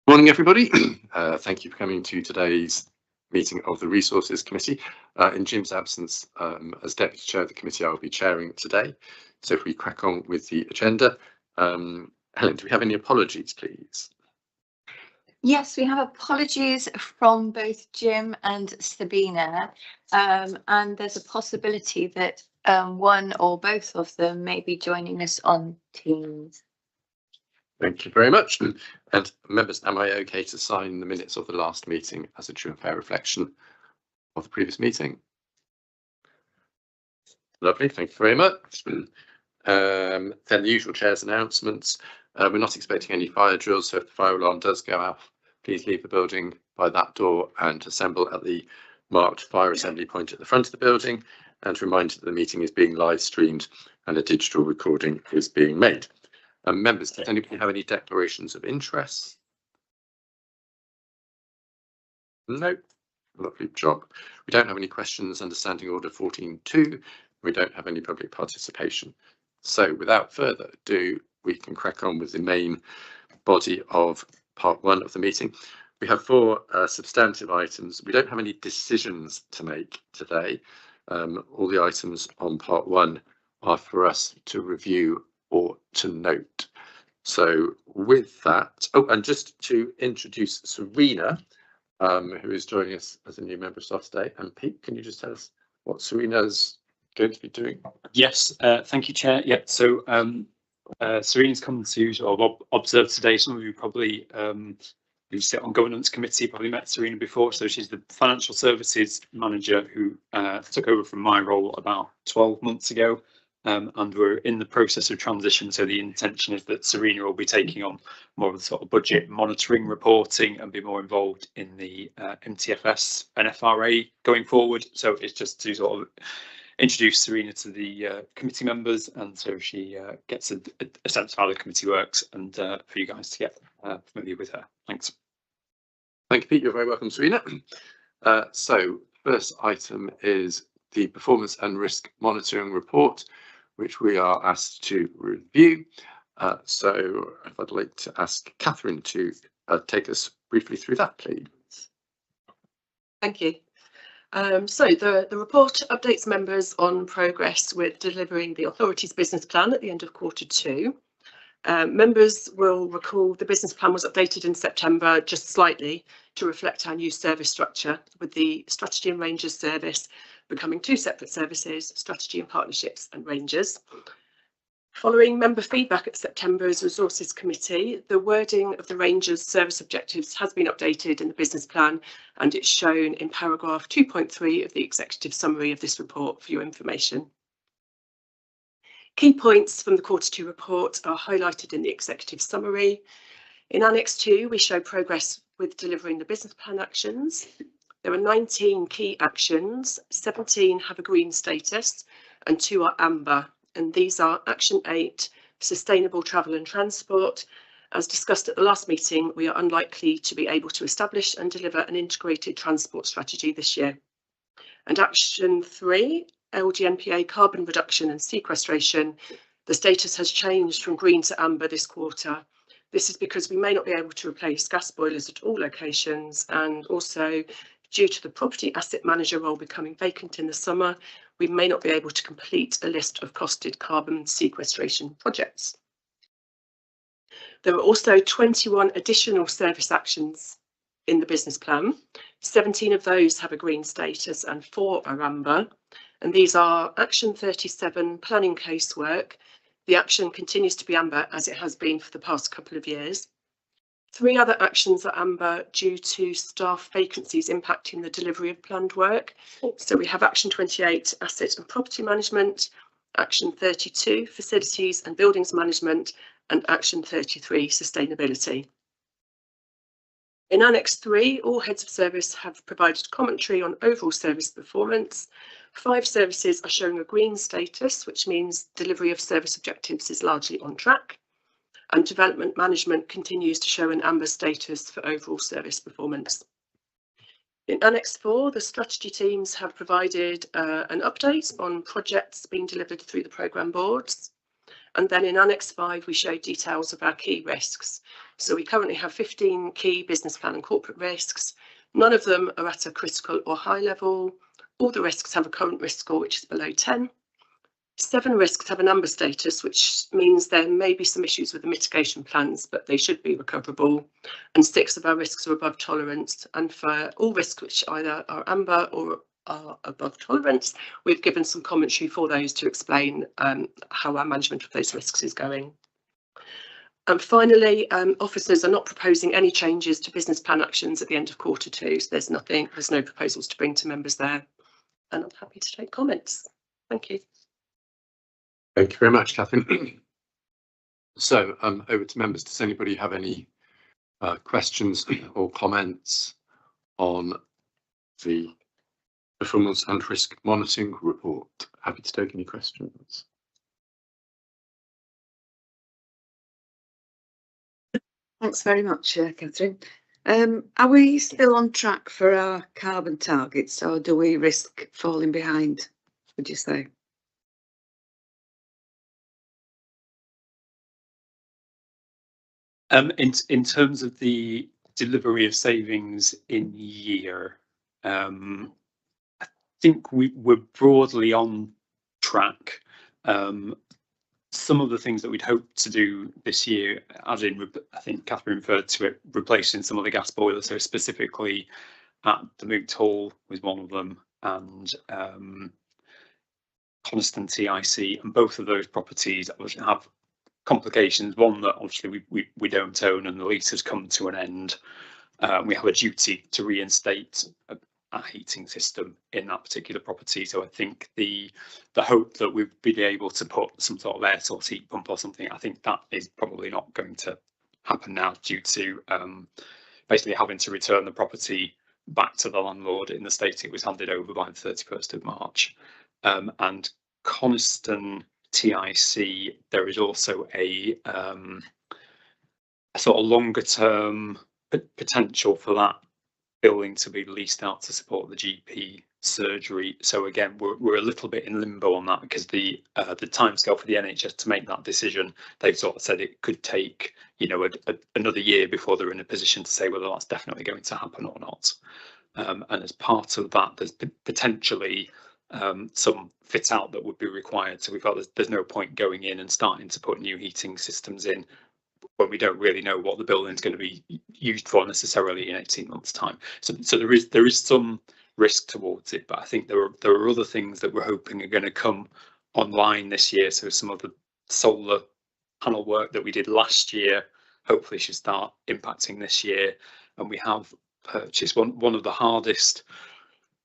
Morning, everybody. Thank you for coming to today's meeting of the Resources Committee. In Jim's absence, as Deputy Chair of the committee, I will be chairing today. So if we crack on with the agenda, Helen, do we have any apologies, please? Yes, we have apologies from both Jim and Sabina, and there's a possibility that one or both of them may be joining us on Teams. Thank you very much. And members, am I okay to sign the minutes of the last meeting as a true and fair reflection of the previous meeting? Lovely, thank you very much. Then the usual chair's announcements. We're not expecting any fire drills, so if the fire alarm does go off, please leave the building by that door and assemble at the marked fire assembly point at the front of the building. And remind that the meeting is being live streamed and a digital recording is being made. Members, does anybody have any declarations of interest? No. Lovely job. We don't have any questions under Standing Order 14.2. We don't have any public participation. So without further ado, we can crack on with the main body of part one of the meeting. We have four substantive items. We don't have any decisions to make today. All the items on part one are for us to review or to note. So with that, oh, and just to introduce Serena, who is joining us as a new member of staff today. And Pete, can you just tell us what Serena's going to be doing? Yes, thank you, Chair. Yeah, so Serena's come to sort of observe today. Some of you probably who sit on governance committee probably met Serena before. So she's the financial services manager who took over from my role about 12 months ago. And we're in the process of transition. So the intention is that Serena will be taking on more of the sort of budget monitoring, reporting, and be more involved in the MTFS and FRA going forward. So it's just to sort of introduce Serena to the committee members, and so she gets a sense of how the committee works, and for you guys to get familiar with her. Thanks. Thank you, Pete. You're very welcome, Serena. So first item is the performance and risk monitoring report, which we are asked to review. So if I'd like to ask Catherine to take us briefly through that, please. Thank you. So the report updates members on progress with delivering the authority's business plan at the end of Q2. Members will recall the business plan was updated in September just slightly to reflect our new service structure, with the strategy and Rangers service becoming two separate services, strategy and partnerships and Rangers. Following member feedback at September's Resources Committee, the wording of the Rangers service objectives has been updated in the business plan, and it's shown in paragraph 2.3 of the executive summary of this report for your information. Key points from the Q2 report are highlighted in the executive summary. In Annex 2, we show progress with delivering the business plan actions. There are 19 key actions, 17 have a green status and 2 are amber. And these are Action 8, Sustainable Travel and Transport. As discussed at the last meeting, we are unlikely to be able to establish and deliver an integrated transport strategy this year. And Action 3, LGNPA carbon reduction and sequestration. The status has changed from green to amber this quarter. This is because we may not be able to replace gas boilers at all locations, and also due to the property asset manager role becoming vacant in the summer, we may not be able to complete a list of costed carbon sequestration projects. There are also 21 additional service actions in the business plan. 17 of those have a green status and 4 are amber. And these are Action 37, planning casework. The action continues to be amber as it has been for the past couple of years. 3 other actions are amber due to staff vacancies impacting the delivery of planned work. So we have action 28, asset and property management, action 32, facilities and buildings management, and action 33, sustainability. In Annex 3, all heads of service have provided commentary on overall service performance. 5 services are showing a green status, which means delivery of service objectives is largely on track. And development management continues to show an amber status for overall service performance. In Annex 4, the strategy teams have provided an update on projects being delivered through the programme boards. And then in Annex 5, we show details of our key risks. So we currently have 15 key business plan and corporate risks. None of them are at a critical or high level. All the risks have a current risk score which is below 10. 7 risks have an amber status, which means there may be some issues with the mitigation plans, but they should be recoverable. And 6 of our risks are above tolerance. And for all risks which either are amber or are above tolerance, we've given some commentary for those to explain how our management of those risks is going. And finally, officers are not proposing any changes to business plan actions at the end of Q2. So there's no proposals to bring to members there. And I'm happy to take comments. Thank you. Thank you very much, Catherine. So over to members. Does anybody have any questions or comments on the performance and risk monitoring report? Happy to take any questions. Thanks very much, Catherine. Are we still on track for our carbon targets, or do we risk falling behind, would you say? In terms of the delivery of savings in year, I think we're broadly on track. Some of the things that we'd hoped to do this year, as in, I think Catherine referred to it, replacing some of the gas boilers, so specifically at the Moot Hall was one of them, and Coniston TIC, and both of those properties have complications. One that obviously we don't own and the lease has come to an end. We have a duty to reinstate a heating system in that particular property. So I think the hope that we'd be able to put some sort of air source heat pump or something, I think that is probably not going to happen now due to basically having to return the property back to the landlord in the state it was handed over by the 31st of March. And Coniston TIC, there is also a sort of longer term potential for that building to be leased out to support the GP surgery. So again, we're a little bit in limbo on that because the timescale for the NHS to make that decision, they've sort of said it could take, you know, another year before they're in a position to say whether that's definitely going to happen or not. And as part of that, there's potentially some fit out that would be required. So we felt there's no point going in and starting to put new heating systems in when we don't really know what the building's going to be used for necessarily in 18 months' time. So there is some risk towards it, but I think there are other things that we're hoping are going to come online this year. So some of the solar panel work that we did last year hopefully should start impacting this year. And we have purchased one of the hardest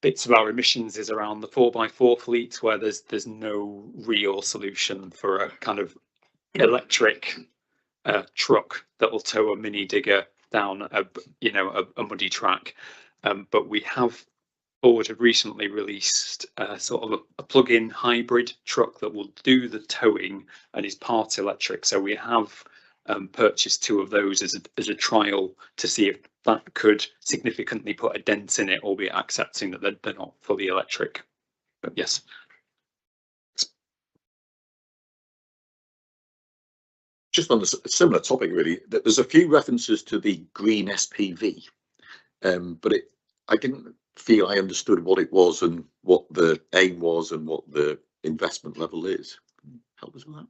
bits of our emissions is around the 4x4 fleet, where there's no real solution for a kind of electric truck that will tow a mini digger down a muddy track. But we have recently released sort of a plug-in hybrid truck that will do the towing and is part electric. So we have purchased 2 of those as a trial to see if that could significantly put a dent in it, albeit accepting that they're not fully electric. But yes. Just on a similar topic, really, there's a few references to the green SPV, but I didn't feel I understood what it was and what the aim was and what the investment level is. Help us with that.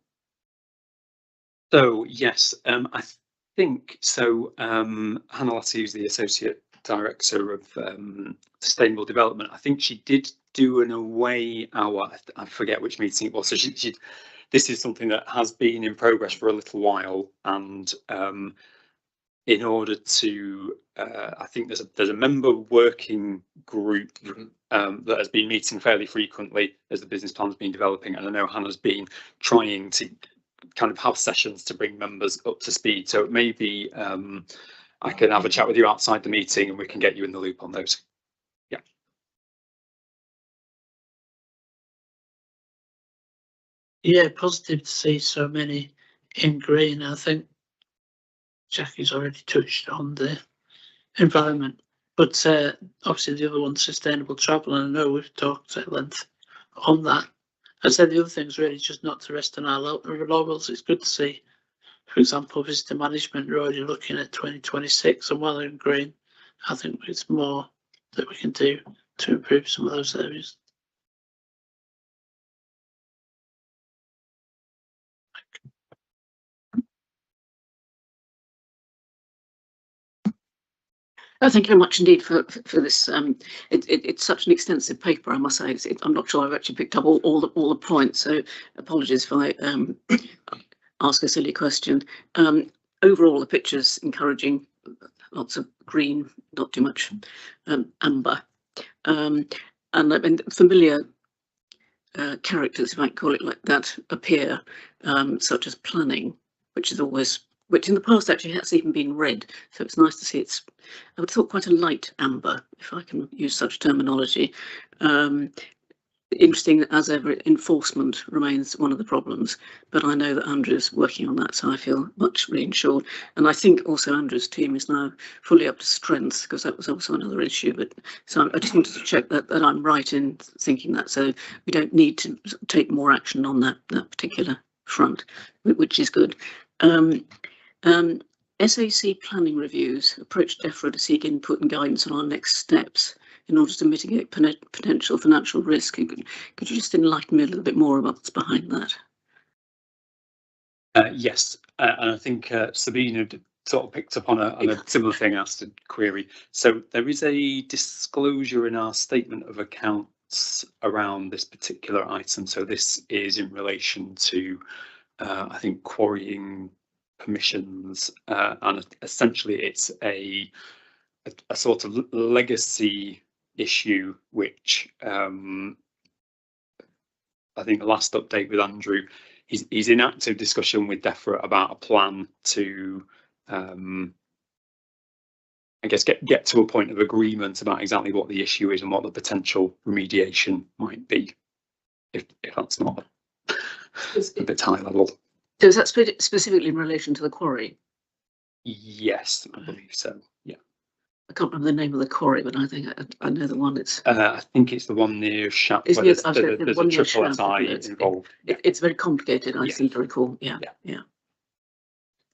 So yes, I think so. Hannah Lassie, who's the Associate Director of Sustainable Development, I think she did do an away hour. I forget which meeting it was. So this is something that has been in progress for a little while, and in order to, I think there's a member working group that has been meeting fairly frequently as the business plan's been developing, and I know Hannah's been trying to kind of have sessions to bring members up to speed. So maybe I can have a chat with you outside the meeting and we can get you in the loop on those. Yeah. Yeah, positive to see so many in green. I think Jackie's already touched on the environment, but obviously the other one's sustainable travel, and I know we've talked at length on that. I said the other thing's really just not to rest on our laurels. It's good to see, for example, visitor management, you're already looking at 2026, and while in green, I think it's more that we can do to improve some of those areas. Thank you very much indeed for this. It's such an extensive paper, I must say. I'm not sure I've actually picked up all the points, so apologies if I ask a silly question. Overall, the picture's encouraging. Lots of green, not too much amber, and I mean familiar characters, if I might call it like that, appear, such as planning, which in the past actually has even been red. So it's nice to see it's, I would have thought, quite a light amber, if I can use such terminology. Interesting that, as ever, enforcement remains one of the problems, but I know that Andrew's working on that, so I feel much reassured. And I think also Andrew's team is now fully up to strength, because that was also another issue. But so I just wanted to check that I'm right in thinking that, so we don't need to take more action on that particular front, which is good. SAC planning reviews approach DEFRA to seek input and guidance on our next steps in order to mitigate potential financial risk. Could you just enlighten me a little bit more about what's behind that? Yes, and I think Sabina sort of picked up on a similar thing, asked a query. So there is a disclosure in our statement of accounts around this particular item. So this is in relation to, I think, quarrying permissions, and essentially it's a sort of legacy issue, which I think the last update with Andrew, he's in active discussion with DEFRA about a plan to I guess get to a point of agreement about exactly what the issue is and what the potential remediation might be, if that's not a bit high level. So is that specifically in relation to the quarry? Yes, I believe so. Yeah. I can't remember the name of the quarry, but I think I know the one. It's. I think it's the one near Shap. There's There's a triple Shap, SI involved. It's very complicated, I seem to recall. Yeah.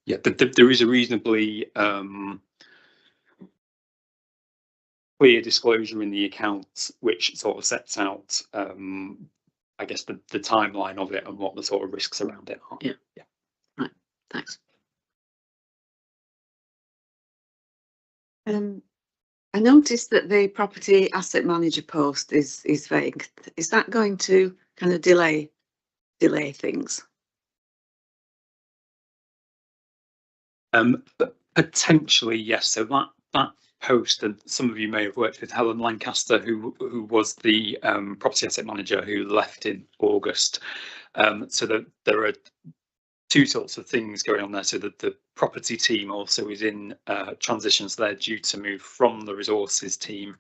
But there is a reasonably clear disclosure in the accounts which sort of sets out, I guess, the timeline of it and what the sort of risks around it are. Yeah. Right. Thanks. I noticed that the property asset manager post is vague. Is that going to kind of delay things? Potentially, yes. So that post, and some of you may have worked with Helen Lancaster, who was the property asset manager who left in August. So there are two sorts of things going on there. So that the property team also is in transitions. They're due to move from the resources team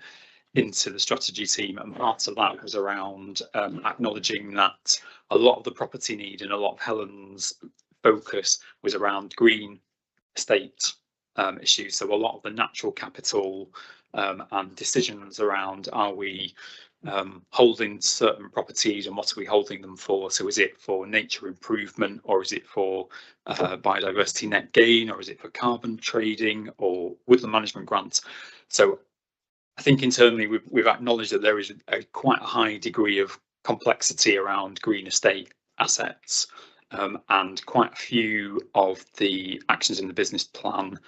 into the strategy team, and part of that was around acknowledging that a lot of the property need and a lot of Helen's focus was around green estate issues. So a lot of the natural capital and decisions around, are we holding certain properties and what are we holding them for? So is it for nature improvement, or is it for biodiversity net gain, or is it for carbon trading or woodland management grants? So I think internally we've acknowledged that there is quite a high degree of complexity around green estate assets, and quite a few of the actions in the business plan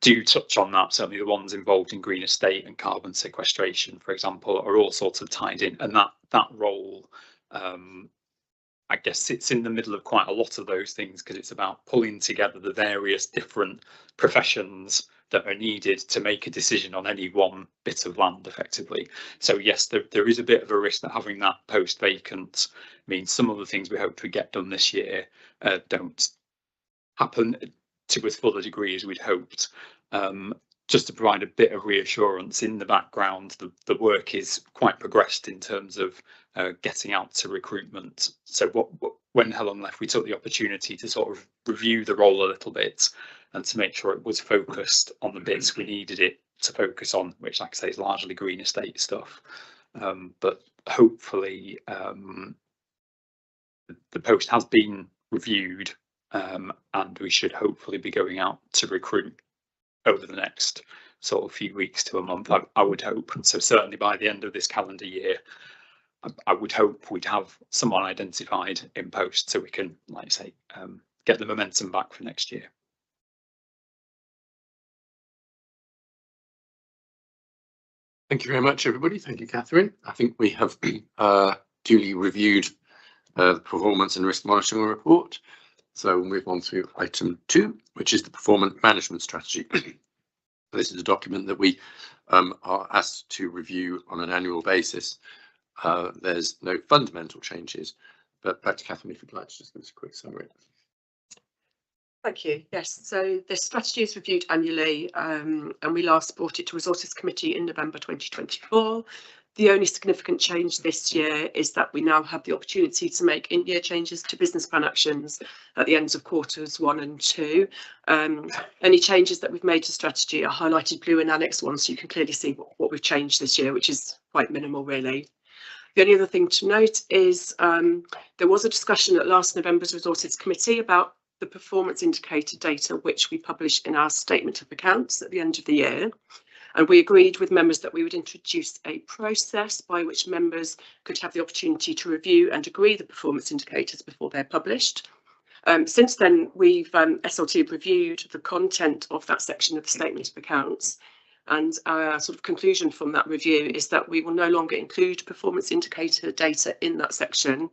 do touch on that. Certainly the ones involved in green estate and carbon sequestration, for example, are all sorts of tied in, and that role I guess sits in the middle of quite a lot of those things, because it's about pulling together the various different professions that are needed to make a decision on any one bit of land effectively. So yes, there is a bit of a risk that having that post vacant means some of the things we hoped we'd get done this year don't happen to as full a degree as we'd hoped. Just to provide a bit of reassurance, in the background, the work is quite progressed in terms of getting out to recruitment. So when Helen left, we took the opportunity to sort of review the role a little bit and to make sure it was focused on the bits we needed it to focus on, which, like I say, is largely green estate stuff. But hopefully the post has been reviewed, and we should hopefully be going out to recruit over the next sort of few weeks to a month, I would hope. And so certainly by the end of this calendar year, I would hope we'd have someone identified in post, so we can, like I say, get the momentum back for next year. Thank you very much, everybody. Thank you, Catherine. I think we have duly reviewed the performance and risk monitoring report. So we'll move on to item 2, which is the performance management strategy. This is a document that we are asked to review on an annual basis. There's no fundamental changes, but back to Catherine, if you'd like to just give us a quick summary. Thank you. Yes, so this strategy is reviewed annually, and we last brought it to Resources Committee in November 2024. The only significant change this year is that we now have the opportunity to make in-year changes to business plan actions at the ends of quarters 1 and 2. Any changes that we've made to strategy are highlighted blue in Annex 1, so you can clearly see what we've changed this year, which is quite minimal, really. The only other thing to note is there was a discussion at last November's Resources Committee about the performance indicator data, which we publish in our statement of accounts at the end of the year. And we agreed with members that we would introduce a process by which members could have the opportunity to review and agree the performance indicators before they're published. Since then, we've SLT reviewed the content of that section of the statement of accounts. And our sort of conclusion from that review is that we will no longer include performance indicator data in that section.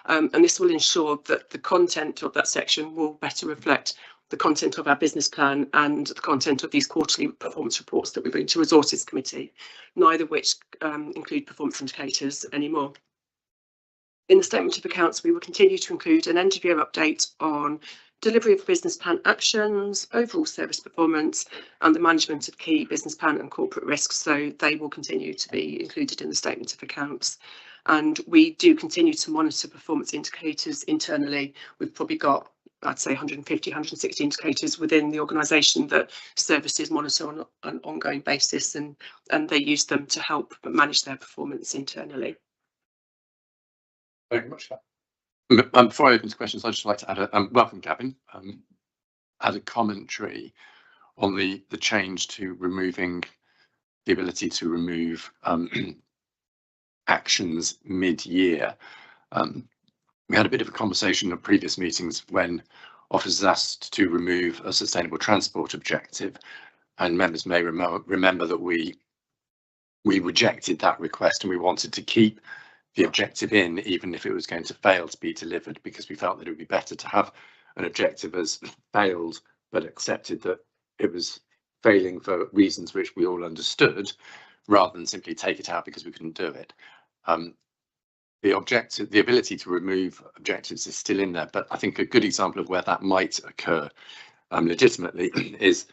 And this will ensure that the content of that section will better reflect the content of our business plan and the content of these quarterly performance reports that we bring to Resources Committee, neither of which include performance indicators anymore. In the statement of accounts, we will continue to include an end of year update on delivery of business plan actions, overall service performance, and the management of key business plan and corporate risks. So they will continue to be included in the statement of accounts. And we do continue to monitor performance indicators internally. We've probably got, I'd say, 150, 160 indicators within the organisation that services monitor on an ongoing basis, and they use them to help manage their performance internally. Very much. Before I open to questions, I'd just like to add a welcome, Gavin. Add a commentary on the change to removing the ability to remove actions mid-year. We had a bit of a conversation at previous meetings when officers asked to remove a sustainable transport objective, and members may remember that we rejected that request and we wanted to keep the objective in, even if it was going to fail to be delivered, because we felt that it would be better to have an objective as failed but accepted that it was failing for reasons which we all understood, rather than simply take it out because we couldn't do it. The ability to remove objectives is still in there, but I think a good example of where that might occur legitimately is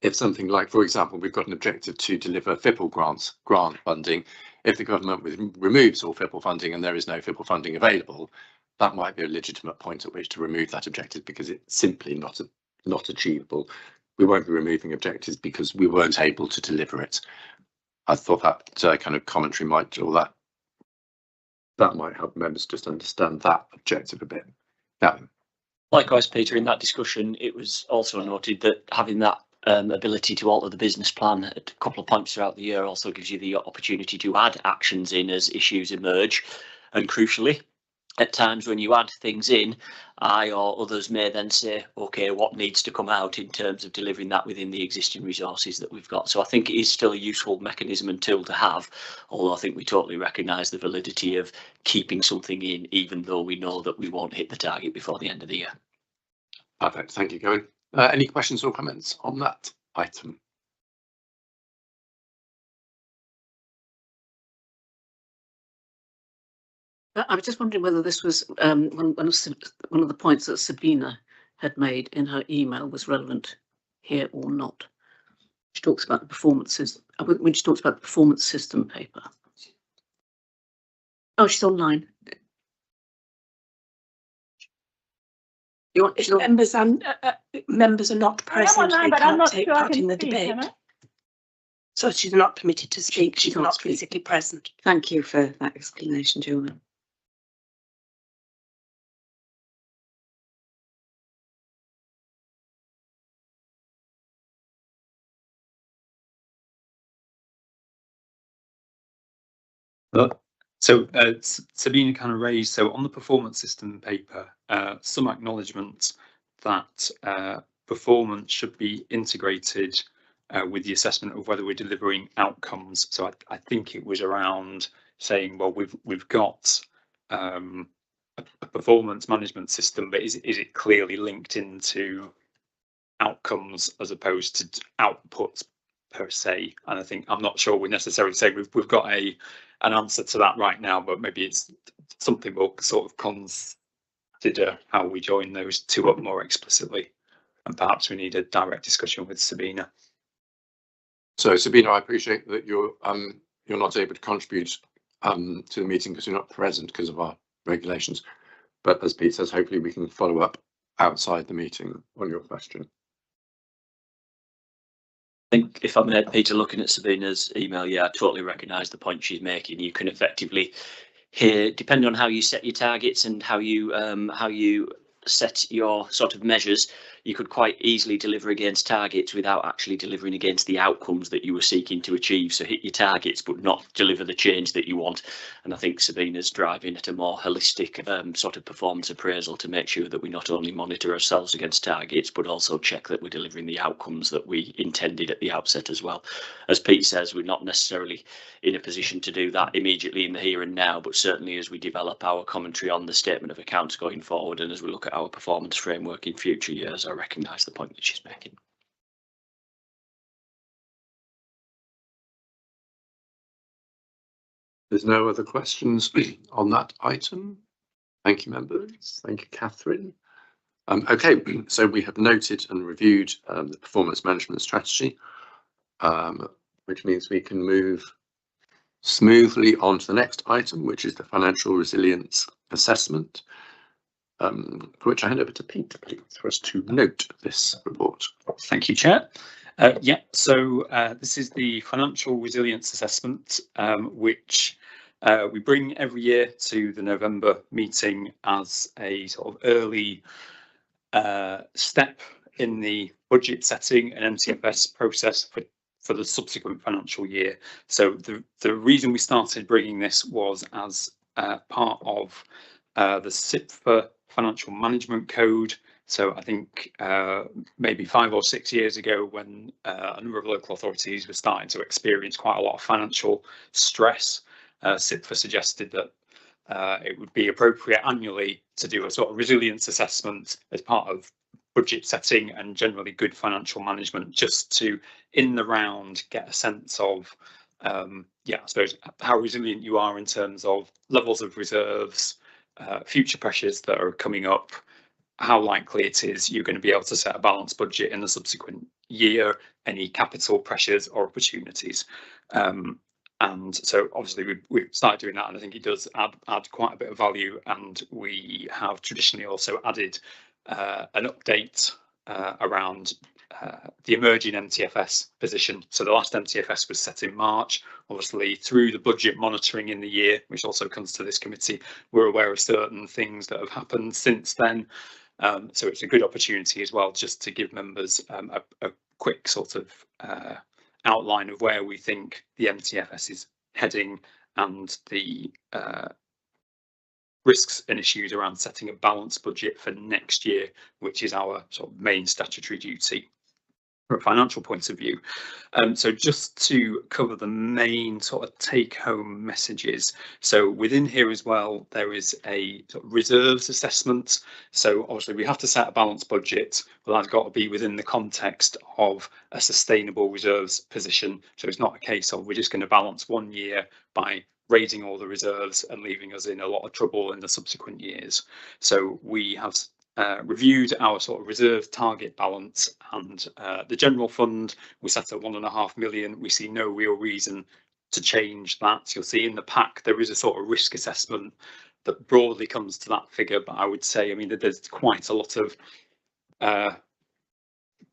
if something like, for example, we've got an objective to deliver FIPL grant funding. If the government removes all FIPL funding and there is no FIPL funding available, that might be a legitimate point at which to remove that objective, because it's simply not achievable. We won't be removing objectives because we weren't able to deliver it. I thought that kind of commentary might, or that might help members just understand that objective a bit. Yeah. Likewise, Peter, in that discussion, it was also noted that having that ability to alter the business plan at a couple of points throughout the year also gives you the opportunity to add actions in as issues emerge. And crucially, at times when you add things in, I or others may then say, okay, what needs to come out in terms of delivering that within the existing resources that we've got. So I think it is still a useful mechanism and tool to have, although I think we totally recognise the validity of keeping something in, even though we know that we won't hit the target before the end of the year. Perfect, thank you, Gavin. Any questions or comments on that item? I was just wondering whether this was one of the points that Sabina had made in her email was relevant here or not. She talks about the performances when she talks about the performance system paper. Oh, she's online. You want If members are not present, they can't take part in the debate. So she's not permitted to speak. She's not physically present. Thank you for that explanation, Julie. So Sabina kind of raised, so on the performance system paper, some acknowledgement that performance should be integrated with the assessment of whether we're delivering outcomes. So I think it was around saying, well, we've got a performance management system, but is it clearly linked into outcomes as opposed to outputs per se? And I think I'm not sure we necessarily say we've got an answer to that right now, but maybe it's something we'll sort of consider how we join those two up more explicitly, and perhaps we need a direct discussion with Sabina. So Sabina, I appreciate that you're not able to contribute to the meeting because you're not present because of our regulations. But as Pete says, hopefully we can follow up outside the meeting on your question. I think if I may, Peter, looking at Sabina's email, yeah, I totally recognise the point she's making. You can effectively hear, depending on how you set your targets and how you set your sort of measures, you could quite easily deliver against targets without actually delivering against the outcomes that you were seeking to achieve. So hit your targets, but not deliver the change that you want. And I think Sabina's driving at a more holistic sort of performance appraisal to make sure that we not only monitor ourselves against targets, but also check that we're delivering the outcomes that we intended at the outset as well. As Pete says, we're not necessarily in a position to do that immediately in the here and now, but certainly as we develop our commentary on the statement of accounts going forward and as we look at our performance framework in future years, I recognise the point that she's making. There's no other questions on that item. Thank you, members. Thank you, Catherine. Okay, so we have noted and reviewed the performance management strategy, which means we can move smoothly on to the next item, which is the financial resilience assessment, for which I hand over to Pete, please, for us to note this report. Thank you, Chair. So this is the financial resilience assessment, which we bring every year to the November meeting as a sort of early step in the budget setting and MTFS process for the subsequent financial year. So the reason we started bringing this was as part of the CIPFA Financial Management Code. So I think maybe 5 or 6 years ago, when a number of local authorities were starting to experience quite a lot of financial stress, CIPFA suggested that it would be appropriate annually to do a sort of resilience assessment as part of budget setting and generally good financial management, just to, in the round, get a sense of, I suppose, how resilient you are in terms of levels of reserves, future pressures that are coming up, how likely it is you're going to be able to set a balanced budget in the subsequent year, any capital pressures or opportunities. And so obviously we've started doing that, and I think it does add quite a bit of value. And we have traditionally also added an update around the emerging MTFS position. So the last MTFS was set in March. Obviously, through the budget monitoring in the year, which also comes to this committee, we're aware of certain things that have happened since then. So it's a good opportunity as well, just to give members a quick sort of outline of where we think the MTFS is heading and the risks and issues around setting a balanced budget for next year, which is our sort of main statutory duty from a financial point of view. So just to cover the main sort of take-home messages. So within here as well, there is a sort of reserves assessment. So obviously we have to set a balanced budget, but that's got to be within the context of a sustainable reserves position. So it's not a case of we're just going to balance 1 year by raising all the reserves and leaving us in a lot of trouble in the subsequent years. So we have reviewed our sort of reserve target balance, and the general fund we set at 1.5 million. We see no real reason to change that. You'll see in the pack there is a sort of risk assessment that broadly comes to that figure, but I would say, I mean, that there's quite a lot of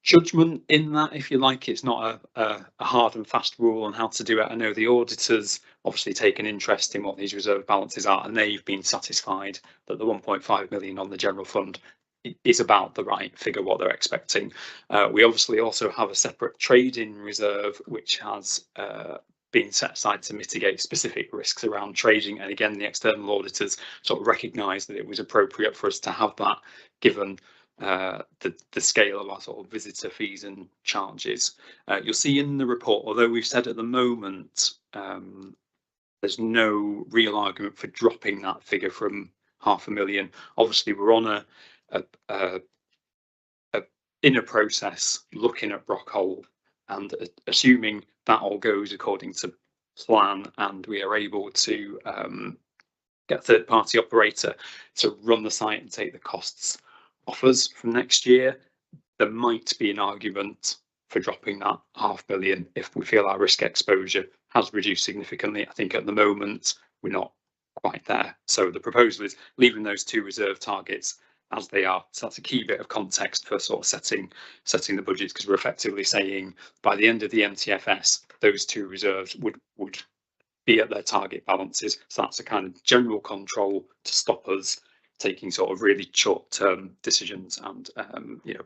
judgment in that, if you like. It's not a hard and fast rule on how to do it. I know the auditors obviously take an interest in what these reserve balances are, and they've been satisfied that the 1.5 million on the general fund is about the right figure, what they're expecting. We obviously also have a separate trading reserve, which has been set aside to mitigate specific risks around trading. And again, the external auditors sort of recognised that it was appropriate for us to have that, given the scale of our sort of visitor fees and charges. You'll see in the report, although we've said at the moment there's no real argument for dropping that figure from 500,000. Obviously, we're on in a process looking at Brockhole, and assuming that all goes according to plan and we are able to get a third-party operator to run the site and take the costs off us from next year, there might be an argument for dropping that 500,000 if we feel our risk exposure has reduced significantly. I think at the moment we're not quite there. So the proposal is leaving those two reserve targets as they are. So that's a key bit of context for sort of setting the budget, because we're effectively saying by the end of the MTFS, those two reserves would be at their target balances. So that's a kind of general control to stop us taking sort of really short-term decisions and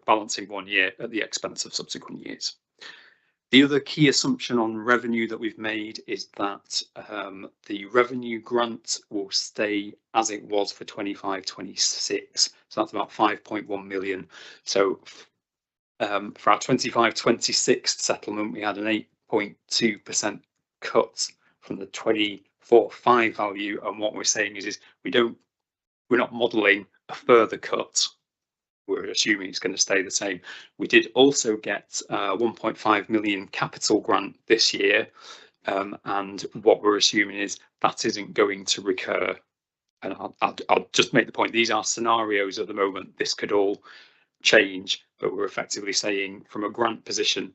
balancing 1 year at the expense of subsequent years. The other key assumption on revenue that we've made is that the revenue grant will stay as it was for 25-26. So that's about 5.1 million. So for our 25-26 settlement, we had an 8.2% cut from the 24/5 value. And what we're saying is we're not modelling a further cut. We're assuming it's going to stay the same. We did also get 1.5 million capital grant this year, and what we're assuming is that isn't going to recur. And I'll just make the point, these are scenarios at the moment. This could all change, but we're effectively saying from a grant position,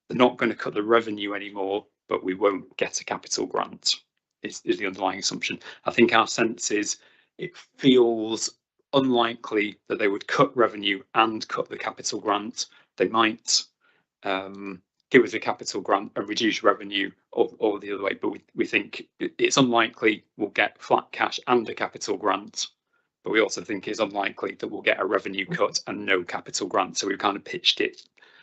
they're not going to cut the revenue anymore, but we won't get a capital grant, is the underlying assumption. I think our sense is it feels unlikely that they would cut revenue and cut the capital grant. They might give us a capital grant and reduce revenue, or the other way, but we think it's unlikely we'll get flat cash and a capital grant, but we also think it's unlikely that we'll get a revenue cut and no capital grant. So we've kind of pitched it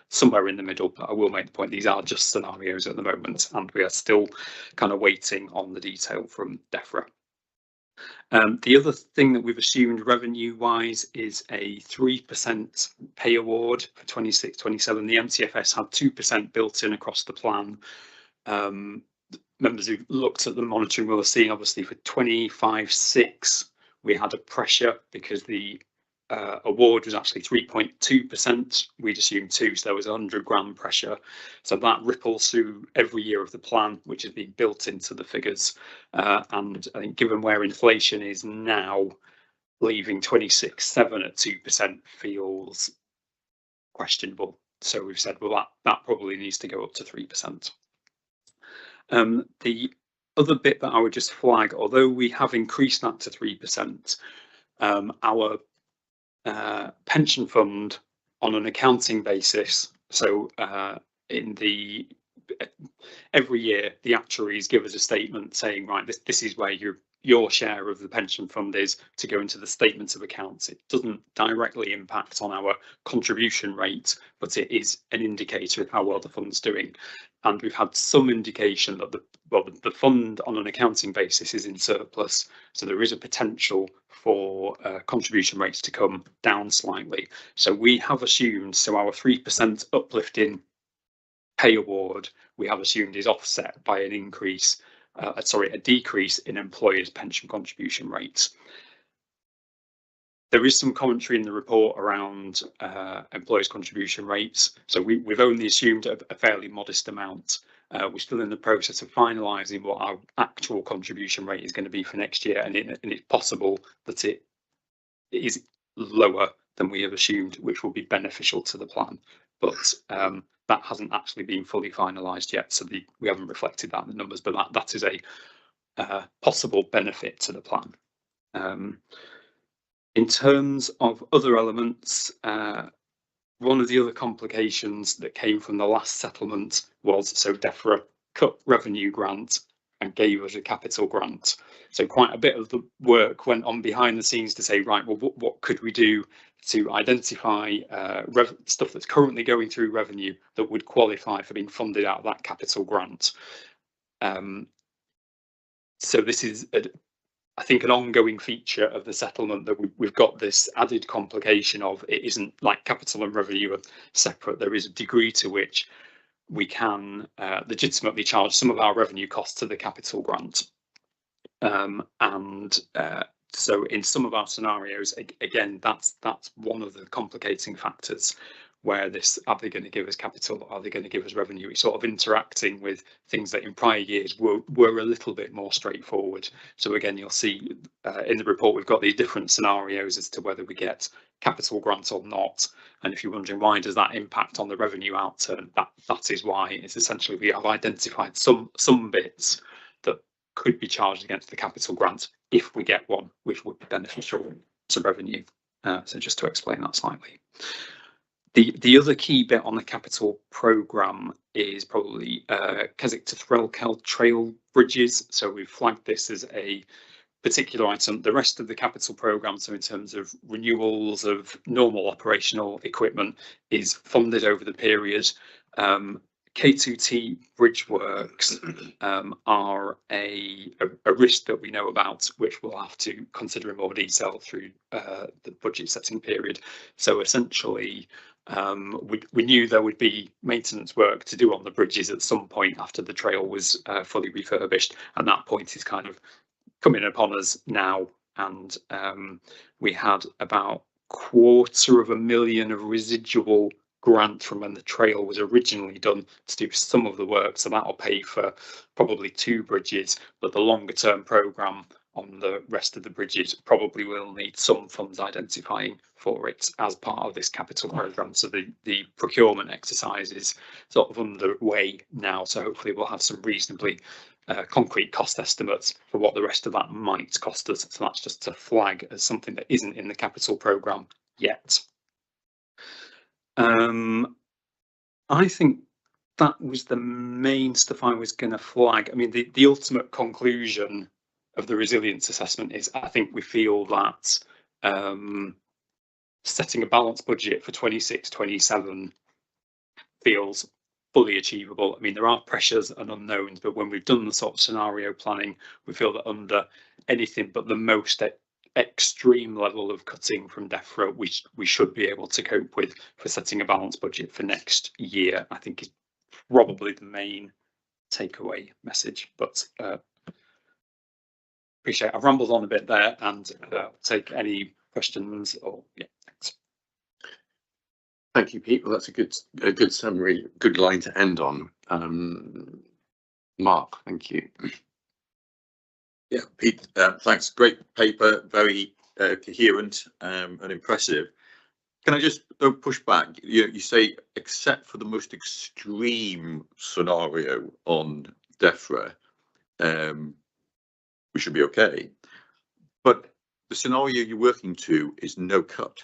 somewhere in the middle, but I will make the point, these are just scenarios at the moment, and we are still kind of waiting on the detail from DEFRA. The other thing that we've assumed revenue wise is a 3% pay award for 26-27. The MTFS had 2% built in across the plan. Members who looked at the monitoring will have seen, obviously, for 25-6 we had a pressure because the award was actually 3.2%. We'd assumed 2, so there was 100 grand pressure. So that ripples through every year of the plan, which has been built into the figures. And I think given where inflation is now, leaving 26-7 at 2% feels questionable. So we've said, well, that probably needs to go up to 3%. The other bit that I would just flag, although we have increased that to 3%, our pension fund on an accounting basis, so every year the actuaries give us a statement saying, right, this is where your your share of the pension fund is to go into the statement of accounts. It doesn't directly impact on our contribution rate, but it is an indicator of how well the fund's doing. And we've had some indication that the fund on an accounting basis is in surplus, so there is a potential for contribution rates to come down slightly. So we have assumed, so our 3% uplift in pay award, we have assumed is offset by an increase, a decrease in employers' pension contribution rates. There is some commentary in the report around employers' contribution rates. So we've only assumed a fairly modest amount. We're still in the process of finalising what our actual contribution rate is going to be for next year, and it's possible that it is lower than we have assumed, which will be beneficial to the plan. But that hasn't actually been fully finalised yet, so we haven't reflected that in the numbers. But that is a possible benefit to the plan. In terms of other elements, one of the other complications that came from the last settlement was, so DEFRA cut revenue grant and gave us a capital grant. So quite a bit of the work went on behind the scenes to say, right, well, what could we do to identify stuff that's currently going through revenue that would qualify for being funded out of that capital grant. So this is, I think, an ongoing feature of the settlement, that we've got this added complication of it isn't like capital and revenue are separate. There is a degree to which we can legitimately charge some of our revenue costs to the capital grant. So in some of our scenarios, again, that's one of the complicating factors, where this, are they going to give us capital, are they going to give us revenue? It's sort of interacting with things that in prior years were a little bit more straightforward. So again, you'll see in the report, we've got these different scenarios as to whether we get capital grant or not. And if you're wondering why does that impact on the revenue outturn, that is why. It's essentially we have identified some bits that could be charged against the capital grant if we get one, which would be beneficial to revenue. So just to explain that slightly. The other key bit on the capital programme is probably Keswick to Threlkeld trail bridges. So we've flagged this as a particular item. The rest of the capital programme, so in terms of renewals of normal operational equipment, is funded over the period. K2T bridge works are a risk that we know about, which we'll have to consider in more detail through the budget setting period. So essentially, we knew there would be maintenance work to do on the bridges at some point after the trail was fully refurbished, and that point is kind of coming upon us now. And we had about $250,000 of residual grant from when the trail was originally done to do some of the work, so that'll pay for probably 2 bridges, but the longer term programme on the rest of the bridges probably will need some funds identifying for it as part of this capital programme. So the procurement exercise is sort of underway now, so hopefully we'll have some reasonably concrete cost estimates for what the rest of that might cost us. So that's just to flag as something that isn't in the capital programme yet. I think that was the main stuff I was going to flag. I mean, the ultimate conclusion of the resilience assessment is, I think we feel that setting a balanced budget for 26-27 feels fully achievable. I mean, there are pressures and unknowns, but when we've done the sort of scenario planning, we feel that under anything but the most extreme level of cutting from DEFRA, we should be able to cope with for setting a balanced budget for next year, I think is probably the main takeaway message. But appreciate I've rambled on a bit there, and take any questions or thanks. Thank you, Pete. Well, that's a good summary, good line to end on. Mark, thank you. Yeah, Pete, thanks. Great paper, very coherent and impressive. Can I just push back? You say, except for the most extreme scenario on DEFRA, we should be okay. But the scenario you're working to is no cut.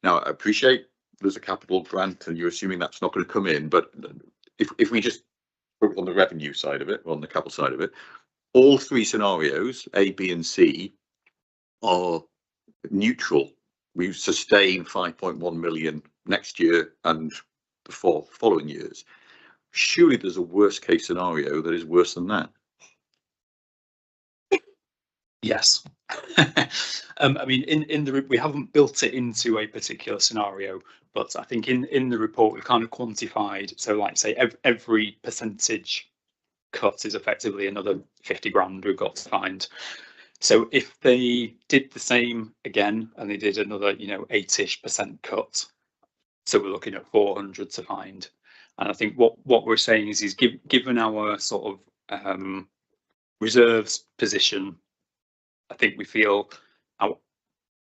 Now, I appreciate there's a capital grant and you're assuming that's not going to come in, but if we just focus on the revenue side of it, on the capital side of it, all three scenarios, A, B and C, are neutral. We sustain 5.1 million next year and the following years. Surely there's a worst case scenario that is worse than that. Yes. I mean, we haven't built it into a particular scenario, but I think in the report we've kind of quantified. So, like say, every percentage cut is effectively another 50 grand we've got to find. So if they did the same again and they did another, 8-ish% cut, so we're looking at 400 to find. And I think what we're saying is given our sort of reserves position, I think we feel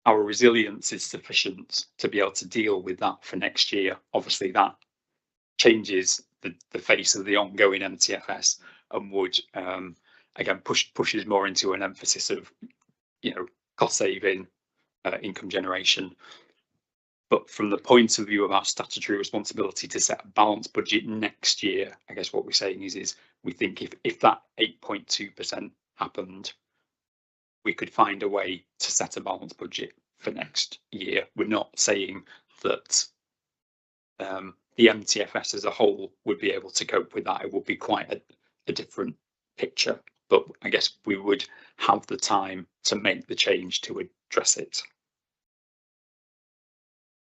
our resilience is sufficient to be able to deal with that for next year. Obviously, that changes the face of the ongoing MTFS and would again pushes more into an emphasis of cost saving, income generation. But from the point of view of our statutory responsibility to set a balanced budget next year, I guess what we're saying is we think if that 8.2% happened, we could find a way to set a balanced budget for next year. We're not saying that the MTFS as a whole would be able to cope with that. It would be quite a different picture, but I guess we would have the time to make the change to address it.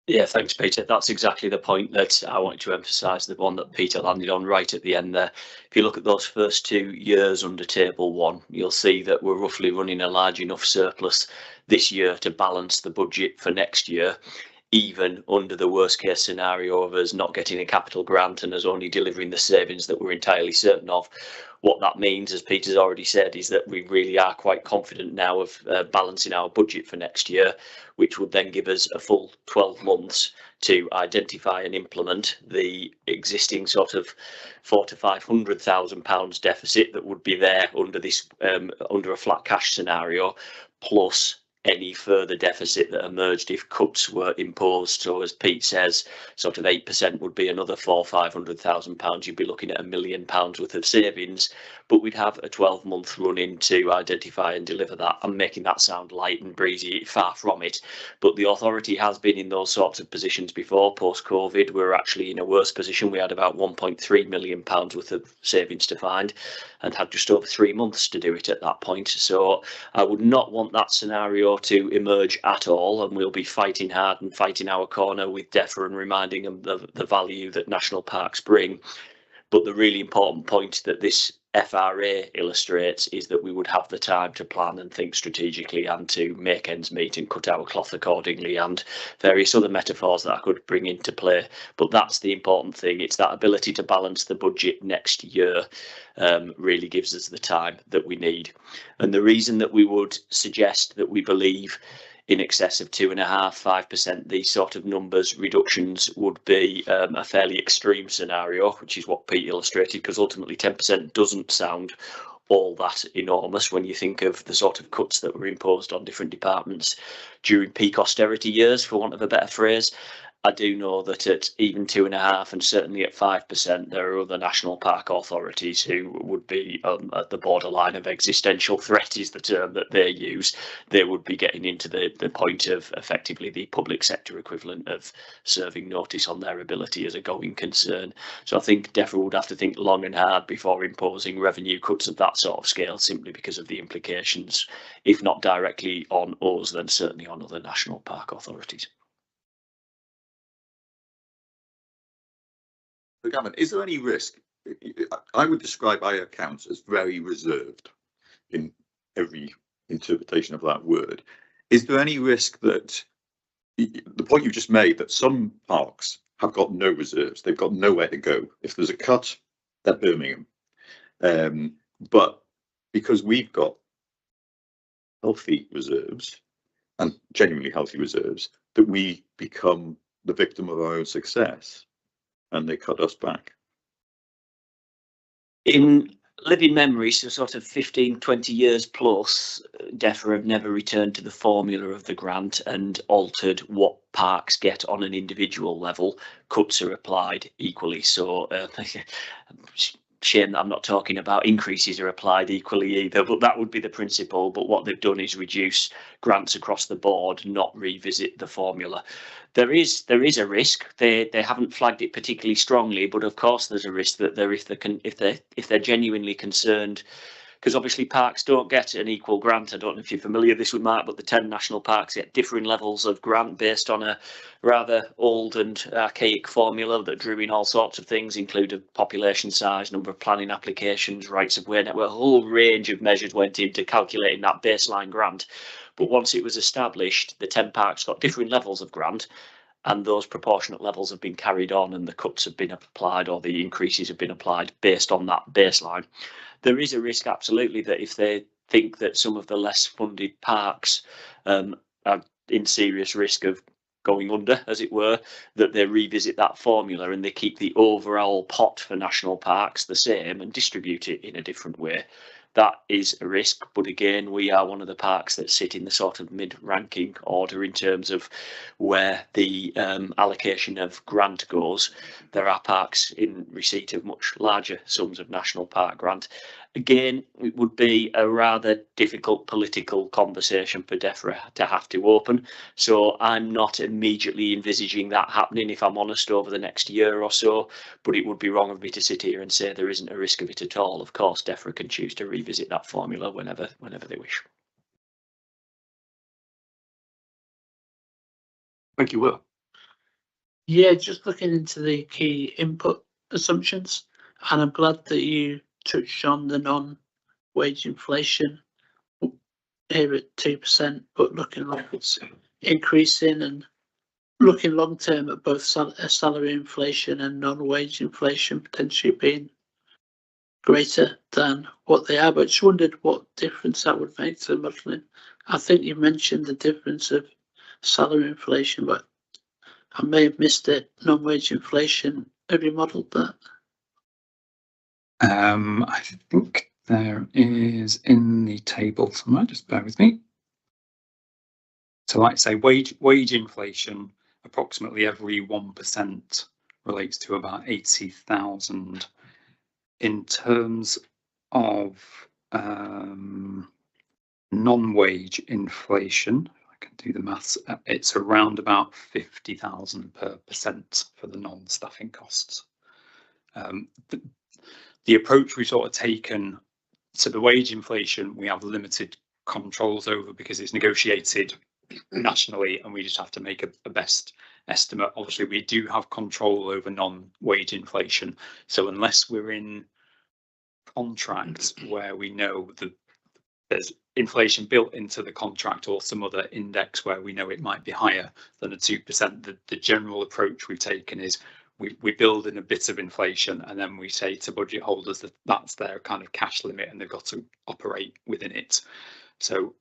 Yeah, thanks, Peter. That's exactly the point that I wanted to emphasise, the one that Peter landed on right at the end there. If you look at those first 2 years under Table 1, you'll see that we're roughly running a large enough surplus this year to balance the budget for next year, even under the worst case scenario of us not getting a capital grant and us only delivering the savings that we're entirely certain of. What that means, as Peter's already said, is that we really are quite confident now of balancing our budget for next year, which would then give us a full 12 months to identify and implement the existing sort of £400,000 to £500,000 deficit that would be there under this under a flat cash scenario, plus any further deficit that emerged if cuts were imposed. So as Pete says, sort of 8% would be another £400,000 or £500,000. You'd be looking at £1 million worth of savings, but we'd have a 12-month run in to identify and deliver that. I'm making that sound light and breezy, far from it, but the authority has been in those sorts of positions before. Post-COVID, we were actually in a worse position. We had about £1.3 million worth of savings to find and had just over 3 months to do it at that point. So I would not want that scenario to emerge at all, and we'll be fighting hard and fighting our corner with DEFRA and reminding them of the value that national parks bring. But the really important point that this FRA illustrates is that we would have the time to plan and think strategically and to make ends meet and cut our cloth accordingly, and various other metaphors that I could bring into play. But that's the important thing. It's that ability to balance the budget next year really gives us the time that we need. And the reason that we would suggest that we believe in excess of 2.5–5%, these sort of numbers reductions would be a fairly extreme scenario, which is what Pete illustrated, because ultimately 10% doesn't sound all that enormous when you think of the sort of cuts that were imposed on different departments during peak austerity years, for want of a better phrase. I do know that at even 2.5% and certainly at 5%, there are other national park authorities who would be at the borderline of existential threat, is the term that they use. They would be getting into the point of effectively the public sector equivalent of serving notice on their ability as a going concern. So I think DEFRA would have to think long and hard before imposing revenue cuts of that sort of scale, simply because of the implications, if not directly on us, then certainly on other national park authorities. Gavin, is there any risk? I would describe our accounts as very reserved in every interpretation of that word. Is there any risk that the point you just made, that some parks have got no reserves, they've got nowhere to go? If there's a cut, they're Birmingham. But because we've got healthy reserves and genuinely healthy reserves, that we become the victim of our own success and they cut us back? In living memory, so sort of 15–20 years plus, DEFRA have never returned to the formula of the grant and altered what parks get on an individual level. Cuts are applied equally. So shame that I'm not talking about increases are applied equally either, but that would be the principle. But what they've done is reduce grants across the board, not revisit the formula. There is a risk. They haven't flagged it particularly strongly, but of course there's a risk that if they're genuinely concerned, because obviously parks don't get an equal grant. I don't know if you're familiar with this with Mark, but the 10 national parks get differing levels of grant based on a rather old and archaic formula that drew in all sorts of things, including population size, number of planning applications, rights of way network. A whole range of measures went into calculating that baseline grant. But once it was established, the 10 parks got different levels of grant, and those proportionate levels have been carried on, and the cuts have been applied, or the increases have been applied based on that baseline. There is a risk, absolutely, that if they think that some of the less funded parks are in serious risk of going under, as it were, that they revisit that formula and they keep the overall pot for national parks the same and distribute it in a different way. That is a risk, but again, we are one of the parks that sit in the sort of mid-ranking order in terms of where the allocation of grant goes. There are parks in receipt of much larger sums of national park grant. Again, it would be a rather difficult political conversation for DEFRA to have to open. So I'm not immediately envisaging that happening, if I'm honest, over the next year or so. But it would be wrong of me to sit here and say there isn't a risk of it at all. Of course, DEFRA can choose to revisit that formula whenever they wish. Thank you, Will. Yeah, just looking into the key input assumptions, and I'm glad that you touched on the non-wage inflation here at 2%, but looking like it's increasing, and looking long term at both salary inflation and non-wage inflation potentially being greater than what they are. But just wondered what difference that would make to the modelling. I think you mentioned the difference of salary inflation, but I may have missed it. Non-wage inflation, have you modelled that? I think there is in the table somewhere, just bear with me. So like I say, wage inflation, approximately every 1% relates to about 80,000. In terms of non-wage inflation, I can do the maths, it's around about 50,000 per percent for the non-staffing costs. The approach we've sort of taken to the wage inflation, we have limited controls over because it's negotiated nationally and we just have to make a best estimate. Obviously, we do have control over non-wage inflation. So unless we're in contracts where we know that there's inflation built into the contract or some other index where we know it might be higher than a 2%, the general approach we've taken is we build in a bit of inflation and then we say to budget holders that that's their kind of cash limit and they've got to operate within it. So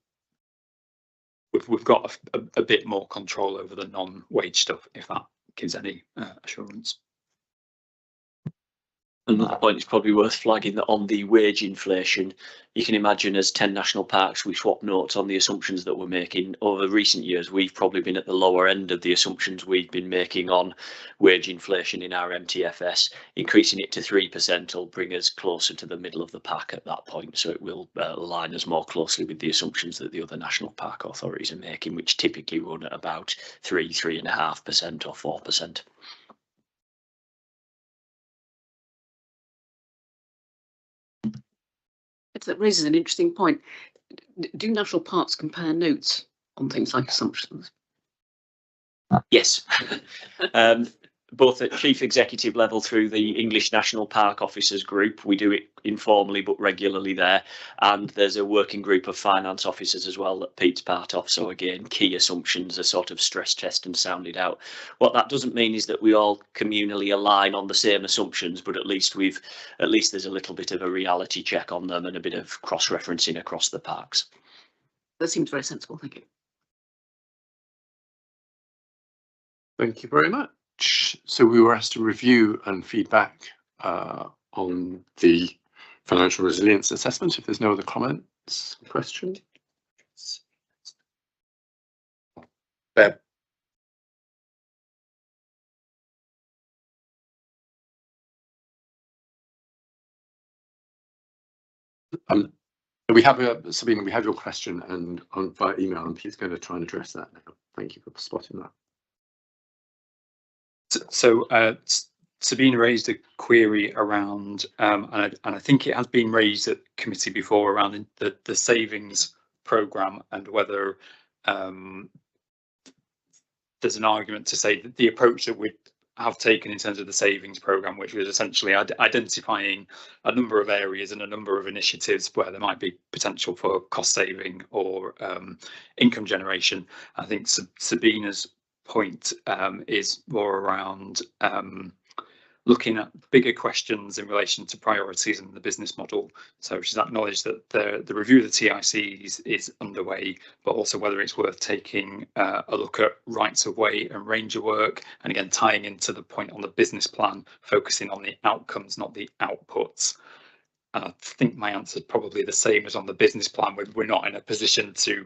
we've got a bit more control over the non-wage stuff, if that gives any assurance. Another point is probably worth flagging that on the wage inflation, you can imagine as 10 national parks, we swap notes on the assumptions that we're making. Over recent years, we've probably been at the lower end of the assumptions we've been making on wage inflation in our MTFS. Increasing it to 3% will bring us closer to the middle of the pack at that point. So it will align us more closely with the assumptions that the other national park authorities are making, which typically run at about 3.5% or 4%. That raises an interesting point. Do national parks compare notes on things like assumptions? Yes. Both at chief executive level through the English National Park Officers Group, we do it informally but regularly there, and there's a working group of finance officers as well that Pete's part of. So again, key assumptions are sort of stress tested and sounded out. What that doesn't mean is that we all communally align on the same assumptions, but at least there's a little bit of a reality check on them and a bit of cross-referencing across the parks. That seems very sensible. Thank you. Thank you very much. So we were asked to review and feedback on the financial resilience assessment. If there's no other comments, questions. Beb. We have Sabina, we have your question and via email, and Pete's going to try and address that now. Thank you for spotting that. So Sabina raised a query around, and I think it has been raised at committee before around the savings programme and whether there's an argument to say that the approach that we have taken in terms of the savings programme, which was essentially identifying a number of areas and a number of initiatives where there might be potential for cost saving or income generation. I think Sabina's point is more around looking at bigger questions in relation to priorities and the business model. So she's acknowledged that the review of the TICs is underway, but also whether it's worth taking a look at rights of way and range of work, and again tying into the point on the business plan, focusing on the outcomes, not the outputs. And I think my answer is probably the same as on the business plan. We're not in a position to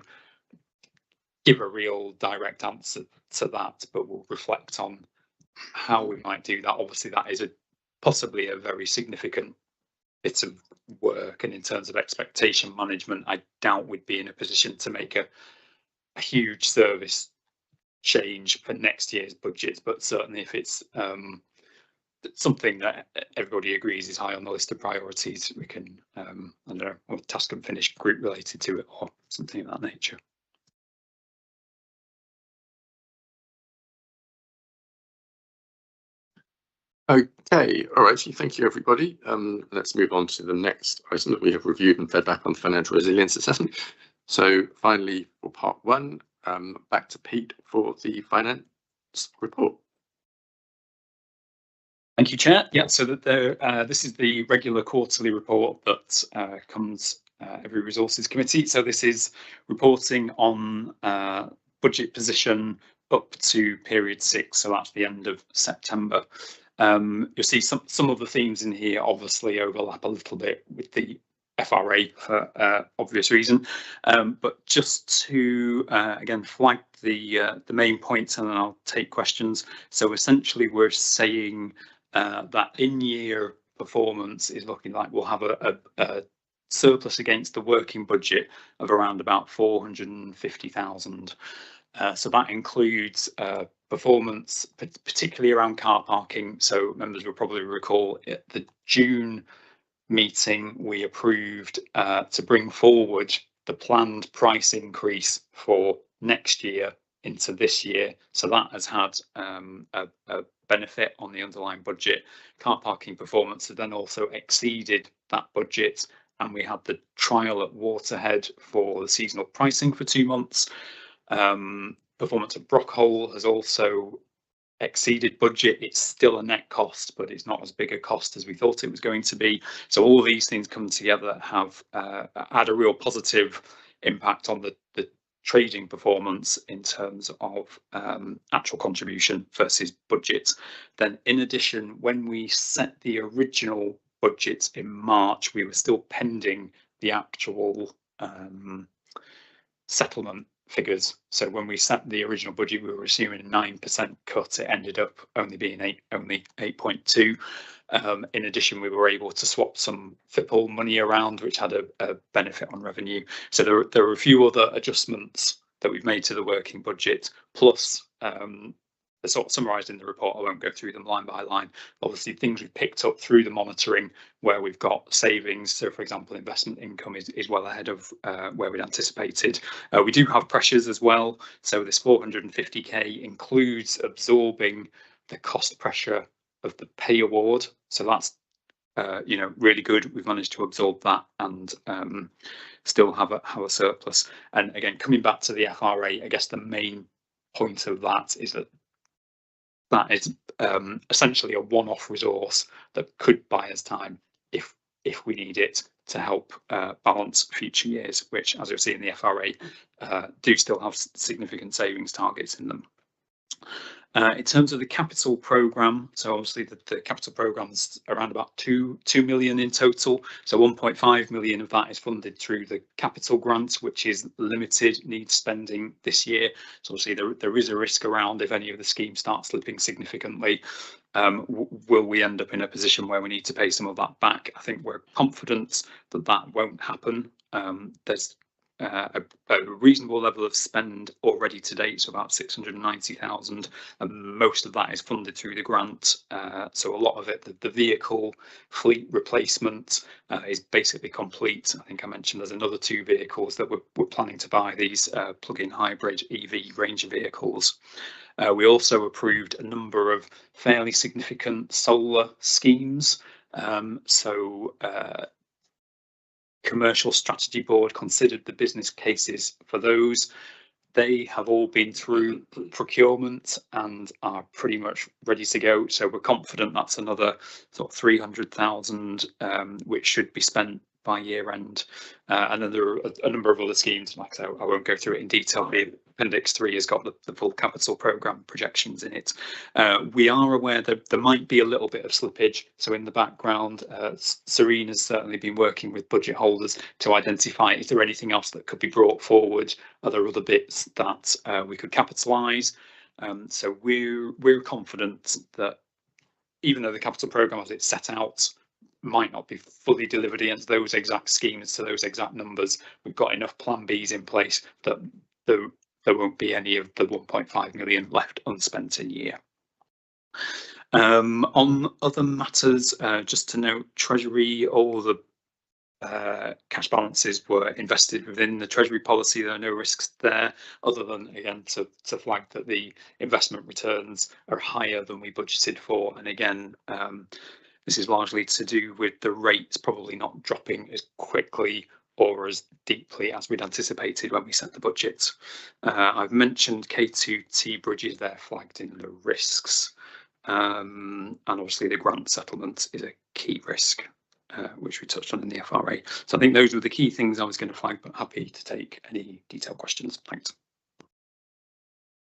give a real direct answer to that, but we'll reflect on how we might do that. Obviously, that is possibly a very significant bit of work, and in terms of expectation management, I doubt we'd be in a position to make a huge service change for next year's budgets. But certainly, if it's something that everybody agrees is high on the list of priorities, we can, I don't know, or task and finish group related to it or something of that nature. Okay, all right, thank you everybody. Let's move on to the next item that we have reviewed and fed back on financial resilience assessment. So finally, for part one, back to Pete for the finance report. Thank you, Chair. Yeah, so that this is the regular quarterly report that comes every resources committee. So this is reporting on budget position up to period 6, so that's the end of September. You'll see some of the themes in here obviously overlap a little bit with the FRA for obvious reason, but just to again flag the main points, and then I'll take questions. So essentially we're saying that in-year performance is looking like we'll have a surplus against the working budget of around about 450,000. So that includes performance, particularly around car parking. So members will probably recall at the June meeting, we approved to bring forward the planned price increase for next year into this year. So that has had a benefit on the underlying budget. Car parking performance has then also exceeded that budget, and we had the trial at Waterhead for the seasonal pricing for 2 months. Performance at Brockhole has also exceeded budget. It's still a net cost, but it's not as big a cost as we thought it was going to be. So all these things come together have had a real positive impact on the trading performance in terms of actual contribution versus budget. Then in addition, when we set the original budget in March, we were still pending the actual settlement figures. So when we set the original budget, we were assuming a 9% cut. It ended up only being 8.2. In addition, we were able to swap some FIPL money around, which had a benefit on revenue. So there are a few other adjustments that we've made to the working budget, plus they're sort of summarised in the report. I won't go through them line by line. Obviously, things we've picked up through the monitoring where we've got savings. So, for example, investment income is well ahead of where we'd anticipated. We do have pressures as well. So this 450k includes absorbing the cost pressure of the pay award. So that's really good. We've managed to absorb that and still have a surplus. And again, coming back to the FRA, I guess the main point of that is that is essentially a one-off resource that could buy us time if we need it to help balance future years, which, as you'll see in the FRA, do still have significant savings targets in them. In terms of the capital programme, so obviously the capital programme is around about 2 million in total. So 1.5 million of that is funded through the capital grant, which is limited needs spending this year. So obviously there is a risk around if any of the schemes start slipping significantly. Will we end up in a position where we need to pay some of that back? I think we're confident that that won't happen. There's a reasonable level of spend already to date, so about 690,000, and most of that is funded through the grant. So a lot of it, the vehicle fleet replacement is basically complete. I think I mentioned there's another 2 vehicles that we're planning to buy, these plug-in hybrid EV range of vehicles. We also approved a number of fairly significant solar schemes. Commercial Strategy Board considered the business cases for those. They have all been through procurement and are pretty much ready to go. So we're confident that's another sort of 300,000, which should be spent by year end. And then there are a number of other schemes, like I won't go through it in detail. The Appendix 3 has got the full capital programme projections in it. We are aware that there might be a little bit of slippage. So in the background, Serene has certainly been working with budget holders to identify, is there anything else that could be brought forward? Are there other bits that we could capitalise? So we're confident that even though the capital programme as it's set out might not be fully delivered against those exact schemes to those exact numbers, we've got enough plan Bs in place that there won't be any of the 1.5 million left unspent in year. On other matters, just to note, Treasury, all the cash balances were invested within the Treasury policy. There are no risks there, other than, again, to flag that the investment returns are higher than we budgeted for. And again, this is largely to do with the rates probably not dropping as quickly or as deeply as we'd anticipated when we set the budget. I've mentioned K2T bridges there flagged in the risks. And obviously the grant settlement is a key risk, which we touched on in the FRA. So I think those were the key things I was going to flag, but happy to take any detailed questions. Thanks.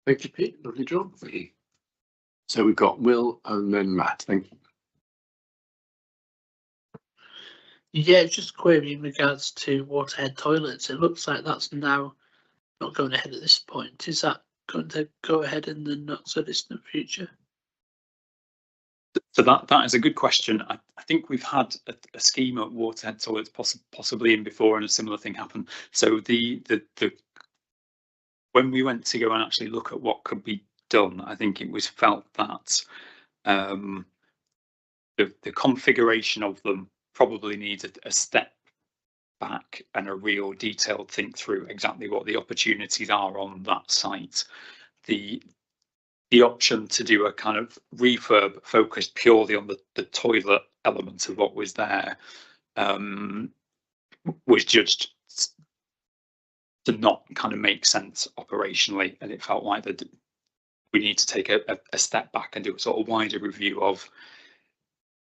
Thank you, Pete. Lovely job. So we've got Will and then Matt. Thank you. Yeah, just a query in regards to waterhead toilets. It looks like that's now not going ahead at this point. Is that going to go ahead in the not so distant future? So that is a good question. I think we've had a scheme at waterhead toilets possibly in before, and a similar thing happened. So when we went to go and actually look at what could be done, I think it was felt that the configuration of them probably needs a step back and a real detailed think through exactly what the opportunities are on that site. The option to do a kind of refurb focused purely on the toilet element of what was there was judged to not kind of make sense operationally, and it felt like that we need to take a step back and do a sort of wider review of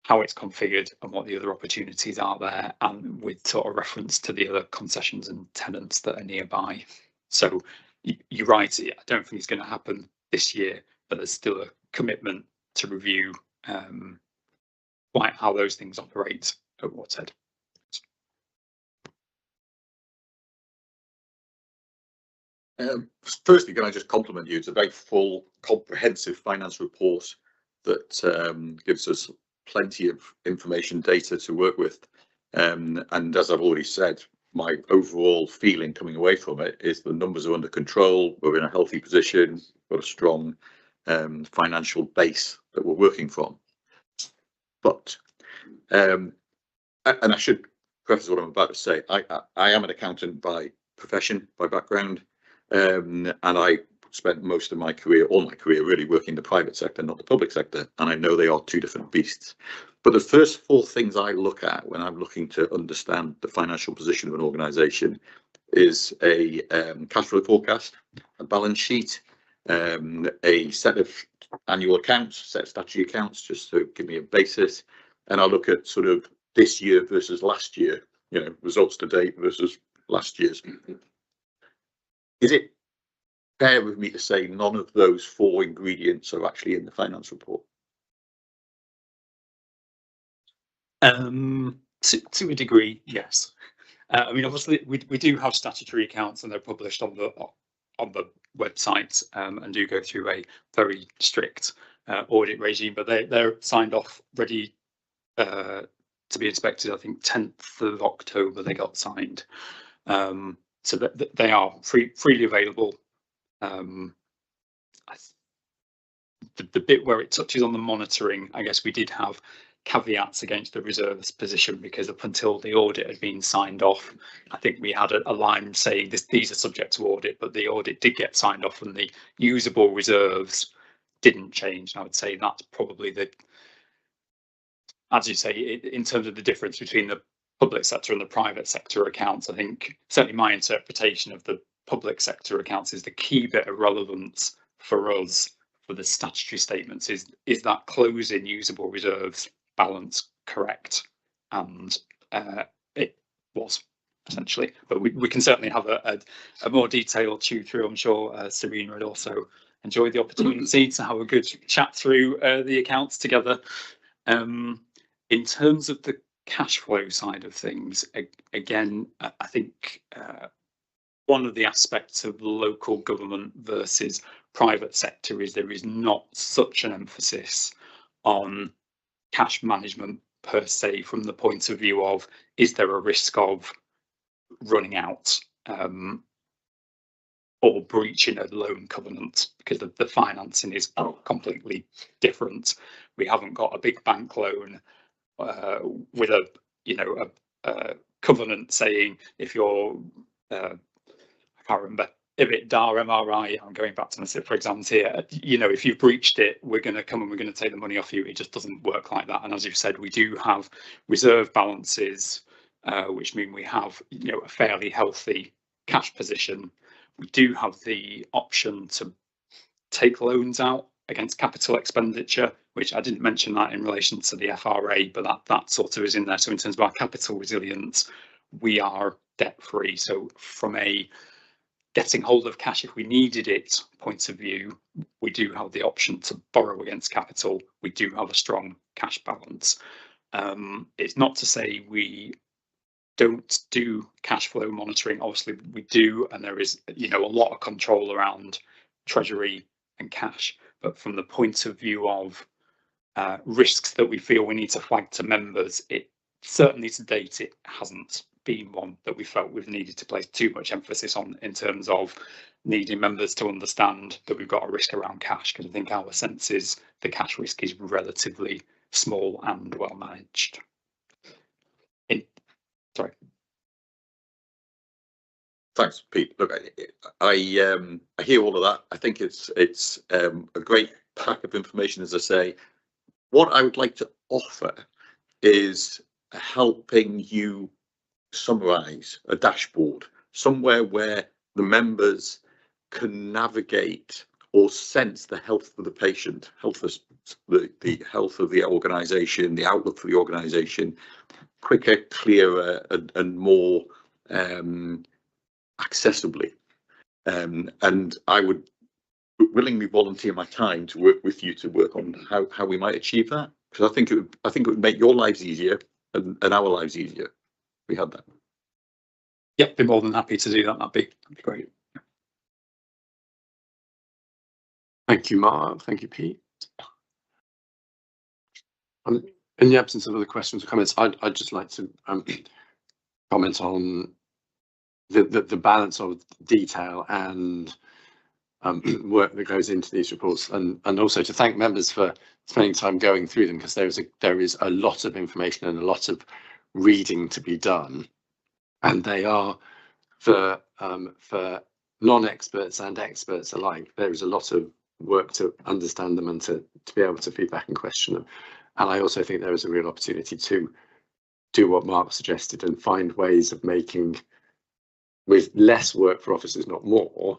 how it's configured and what the other opportunities are there, and with sort of reference to the other concessions and tenants that are nearby. So you're right, I don't think it's going to happen this year, but there's still a commitment to review how those things operate at Watershed. Firstly, can I just compliment you? It's a very full, comprehensive finance report that gives us plenty of information, data to work with. And as I've already said, my overall feeling coming away from it is the numbers are under control. We're in a healthy position, got a strong financial base that we're working from. But, and I should preface what I'm about to say, I am an accountant by profession, by background, and I spent most of my career, all my career really, working in the private sector, not the public sector, and I know they are two different beasts. But the first four things I look at when I'm looking to understand the financial position of an organisation is a cash flow forecast, a balance sheet, a set of annual accounts, set of statutory accounts, just to give me a basis, and I look at sort of this year versus last year, you know, results to date versus last year's. Is it fair with me to say none of those 4 ingredients are actually in the finance report? To a degree, yes. I mean, obviously, we do have statutory accounts, and they're published on the website, and do go through a very strict audit regime. But they're signed off, ready to be inspected. I think 10th of October they got signed, so that they are freely available. The bit where it touches on the monitoring, I guess we did have caveats against the reserves position, because up until the audit had been signed off, I think we had a line saying these are subject to audit, but the audit did get signed off and the usable reserves didn't change. And I would say that's probably as you say, in terms of the difference between the public sector and the private sector accounts, I think certainly my interpretation of the public sector accounts is the key bit of relevance for us for the statutory statements is that closing usable reserves balance correct, and it was essentially. But we can certainly have a more detailed chew through. I'm sure Serena would also enjoy the opportunity to have a good chat through the accounts together. In terms of the cash flow side of things, again, I think one of the aspects of local government versus private sector is there is not such an emphasis on cash management per se, from the point of view of, is there a risk of running out or breaching a loan covenant, because the financing is completely different. We haven't got a big bank loan with a covenant saying if you're I can't remember EBITDA, MRI, I'm going back to my SIP for exams here, if you've breached it, we're going to come and we're going to take the money off you. It just doesn't work like that. And as you've said, we do have reserve balances, which mean we have a fairly healthy cash position. We do have the option to take loans out against capital expenditure, which I didn't mention that in relation to the FRA, but that sort of is in there. So in terms of our capital resilience, we are debt free. So from a getting hold of cash if we needed it point of view, we do have the option to borrow against capital. We do have a strong cash balance. It's not to say we don't do cash flow monitoring. Obviously we do, and there is a lot of control around treasury and cash, but from the point of view of risks that we feel we need to flag to members, it certainly to date it hasn't been one that we felt we've needed to place too much emphasis on, in terms of needing members to understand that we've got a risk around cash, because I think our sense is the cash risk is relatively small and well managed. Sorry. Thanks, Pete. Look, I hear all of that. I think it's a great pack of information, as I say. What I would like to offer is helping you summarize a dashboard somewhere where the members can navigate or sense the health of the patient, the health of the organization, the outlook for the organization, quicker, clearer, and more accessibly. And I would willingly volunteer my time to work with you to work on how we might achieve that, because I think it would make your lives easier and our lives easier if we had that. Yep, be more than happy to do that. That'd be great. Thank you, Mark. Thank you, Pete. In the absence of other questions or comments, I'd just like to comment on the balance of detail and work that goes into these reports, and also to thank members for spending time going through them, because there is a lot of information and a lot of reading to be done, and they are for non-experts and experts alike. There is a lot of work to understand them and to be able to feedback and question them. And I also think there is a real opportunity to do what Mark suggested and find ways of making, with less work for officers, not more,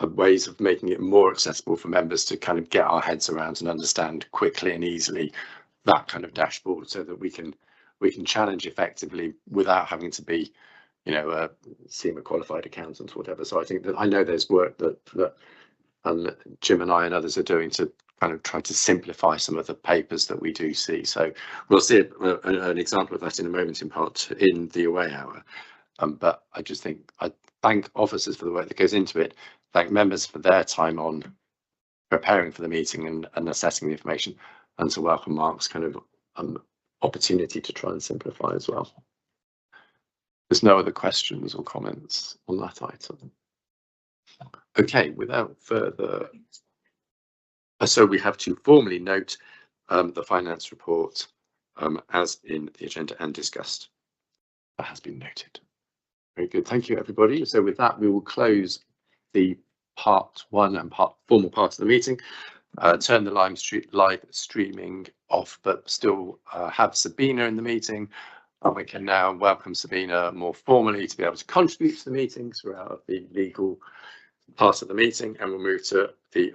ways of making it more accessible for members to kind of get our heads around and understand quickly and easily that kind of dashboard, so that we can challenge effectively without having to be, a CIMA qualified accountant or whatever. So I think that I know there's work that Jim and I and others are doing to kind of try to simplify some of the papers that we do see. So we'll see an example of that in a moment, in part in the away hour. But I just think I thank officers for the work that goes into it, thank members for their time on preparing for the meeting and assessing the information, and to welcome Mark's kind of opportunity to try and simplify as well. There's no other questions or comments on that item. Okay, without further, so we have to formally note the finance report as in the agenda and discussed. That has been noted. Very good, thank you everybody. So with that, we will close the part one and formal part of the meeting. Turn the live streaming off, but still have Sabina in the meeting. And we can now welcome Sabina more formally to be able to contribute to the meeting throughout the legal part of the meeting, and we'll move to the